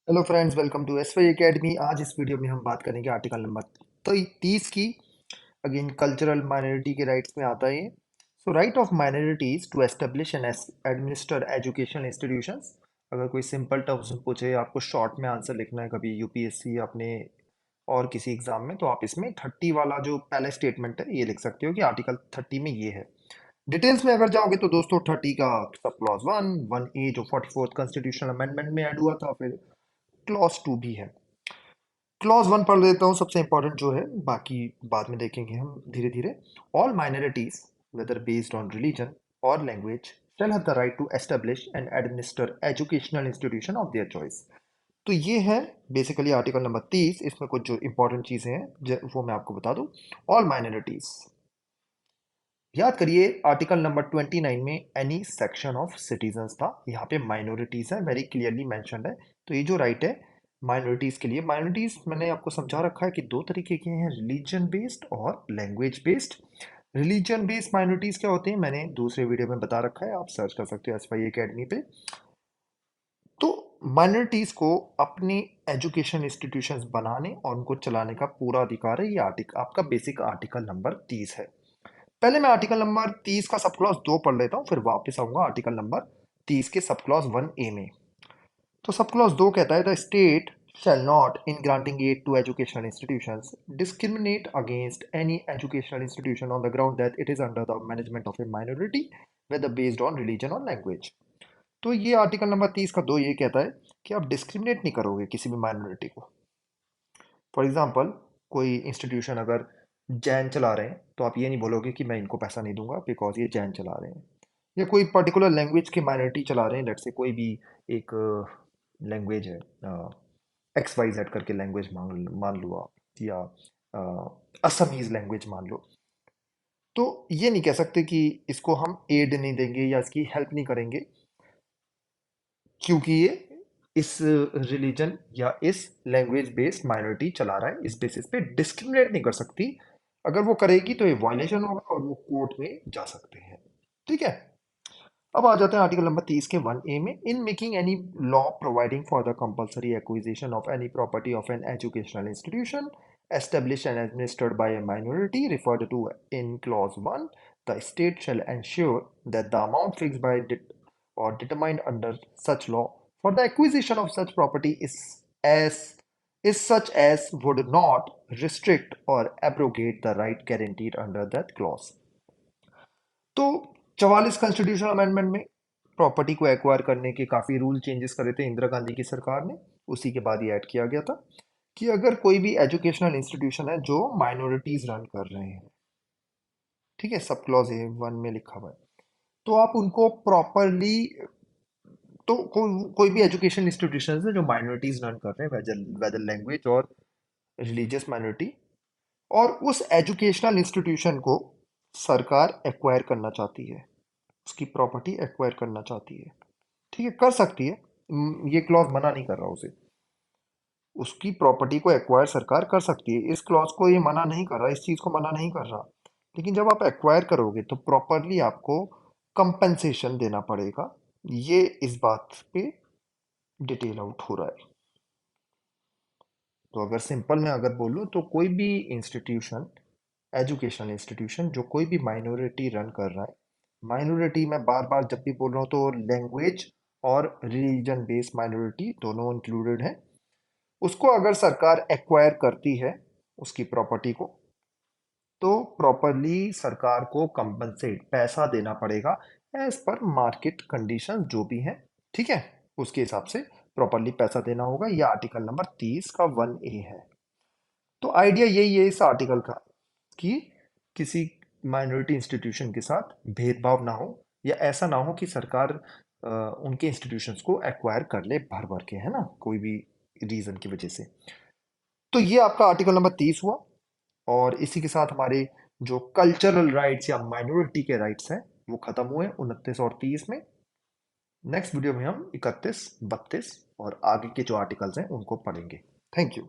Hello friends, welcome to S Y academy. आज इस video में हम बात करेंगे आर्टिकल नंबर तो 30 की। अगेन कल्चरल माइनॉरिटी के राइट्स में आता है ये। So right of minorities to establish and administer educational institutions. अगर कोई सिंपल टर्म्स में पूछे, आपको शॉर्ट में आंसर लिखना है कभी यूपीएससी अपने और किसी एग्जाम में, तो आप इसमें 30 वाला जो पहले स्टेटमेंट है ये लिख सकते हो कि आर्टिकल 30 में ये है। डिटेल्स में अगर जाओगे तो दोस्तों 30 का सब क्लॉज 1 ए जो 44th कॉन्स्टिट्यूशनल अमेंडमेंट में ऐड हुआ था, फिर क्लॉज 2 भी है। क्लॉज 1 पढ़ लेता हूँ, सबसे इंपॉर्टेंट जो है, बाकी बाद में देखेंगे हम धीरे धीरे। All minorities whether based on religion और language shall have the right to establish and administer educational institution of their choice। तो ये है बेसिकली आर्टिकल नंबर 30। इसमें कुछ जो इंपॉर्टेंट चीजें हैं वो मैं आपको बता दूं। ऑल माइनॉरिटीज, याद करिए आर्टिकल नंबर 29 में एनी सेक्शन ऑफ सिटीजन्स था, यहाँ पे माइनॉरिटीज है, वेरी क्लियरली मेंशन्ड है। तो ये जो राइट है माइनॉरिटीज के लिए, माइनॉरिटीज मैंने आपको समझा रखा है कि दो तरीके के हैं, रिलीजन बेस्ड और language based. Religion based minorities क्या होते हैं, मैंने दूसरे वीडियो में बता रखा है, आप सर्च कर सकते हो एस वाई अकेडमी पे। तो माइनॉरिटीज को अपने एजुकेशन इंस्टीट्यूशंस बनाने और उनको चलाने का पूरा अधिकार है। ये आर्टिकल आपका बेसिक आर्टिकल नंबर 30 है। पहले मैं आर्टिकल नंबर 30 का सब क्लॉज 2 पढ़ लेता हूँ, फिर वापस आऊंगा आर्टिकल नंबर 30 के सब क्लॉज 1 ए में। तो सब क्लॉज 2 कहता है the state shall not in granting aid to educational institutions discriminate against any educational institution on the ground that it is under the management of a minority whether based on religion or language। तो ये article number 30 का 2 ये कहता है कि आप discriminate नहीं करोगे किसी भी माइनॉरिटी को। फॉर एग्जाम्पल, कोई इंस्टीट्यूशन अगर जैन चला रहे हैं तो आप ये नहीं बोलोगे कि मैं इनको पैसा नहीं दूंगा बिकॉज ये जैन चला रहे हैं। या कोई पर्टिकुलर लैंग्वेज की माइनॉरिटी चला रहे हैं, लेट से कोई भी एक लैंग्वेज है, एक्स वाई जेड करके लैंग्वेज मान लो आप, या असमीज लैंग्वेज मान लो। तो ये नहीं कह सकते कि इसको हम एड नहीं देंगे या इसकी हेल्प नहीं करेंगे, क्योंकि ये इस रिलीजन या इस लैंग्वेज बेस्ड माइनॉरिटी चला रहा है, इस बेसिस पे डिस्क्रिमिनेट नहीं कर सकती। अगर वो करेगी तो ये वायलेशन होगा और वो कोर्ट में जा सकते हैं। ठीक है, अब आ जाते हैं आर्टिकल नंबर 30 के 1 ए में। In making any law providing for the compulsory acquisition of any property of an educational institution established and administered by a minority referred to in clause 1, the state shall ensure that the amount fixed by or determined under such law for the acquisition of such property as is such as would not restrict or abrogate the right guaranteed under that clause। तो 44 constitutional amendment में property को acquire करने के काफी rule changes करे थे इंदिरा गांधी की सरकार ने। उसी के बाद ये ऐड किया गया था कि अगर कोई भी एजुकेशनल इंस्टीट्यूशन है जो माइनॉरिटीज रन कर रहे हैं, ठीक है, सब क्लॉज ए 1 में लिखा हुआ है, तो आप उनको प्रॉपरली, तो कोई भी एजुकेशन इंस्टीट्यूशन है जो माइनॉरिटीज रन कर रहे हैं, वेदर वेदर लैंग्वेज और रिलीजियस माइनॉरिटी, और उस एजुकेशनल इंस्टीट्यूशन को सरकार एक्वायर करना चाहती है, उसकी प्रॉपर्टी एक्वायर करना चाहती है, ठीक है, कर सकती है। ये क्लॉज मना नहीं कर रहा उसे, उसकी प्रॉपर्टी को एक्वायर सरकार कर सकती है, इस क्लॉज को ये मना नहीं कर रहा, इस चीज को मना नहीं कर रहा। लेकिन जब आप एक्वायर करोगे तो प्रॉपरली आपको कंपनसेशन देना पड़ेगा। ये इस बात पे डिटेल आउट हो रहा है। तो अगर सिंपल में अगर बोलूँ तो कोई भी इंस्टीट्यूशन, एजुकेशनल इंस्टीट्यूशन जो कोई भी माइनॉरिटी रन कर रहा है, माइनॉरिटी मैं बार बार जब भी बोल रहा हूँ तो लैंग्वेज और रिलीजन बेस्ड माइनॉरिटी दोनों इंक्लूडेड है, उसको अगर सरकार एक्वायर करती है उसकी प्रॉपर्टी को, तो प्रॉपरली सरकार को कंपनसेट पैसा देना पड़ेगा एज पर मार्केट कंडीशन जो भी है, ठीक है, उसके हिसाब से प्रॉपरली पैसा देना होगा। यह आर्टिकल नंबर 30 का 1 ए है। तो आइडिया यही है इस आर्टिकल का कि किसी माइनॉरिटी इंस्टीट्यूशन के साथ भेदभाव ना हो, या ऐसा ना हो कि सरकार उनके इंस्टीट्यूशंस को एक्वायर कर ले भर भर के, है ना, कोई भी रीजन की वजह से। तो ये आपका आर्टिकल नंबर 30 हुआ। और इसी के साथ हमारे जो कल्चरल राइट्स या माइनॉरिटी के राइट्स हैं वो खत्म हुए 29 और 30 में। नेक्स्ट वीडियो में हम 31, 32 और आगे के जो आर्टिकल्स हैं उनको पढ़ेंगे। Thank you.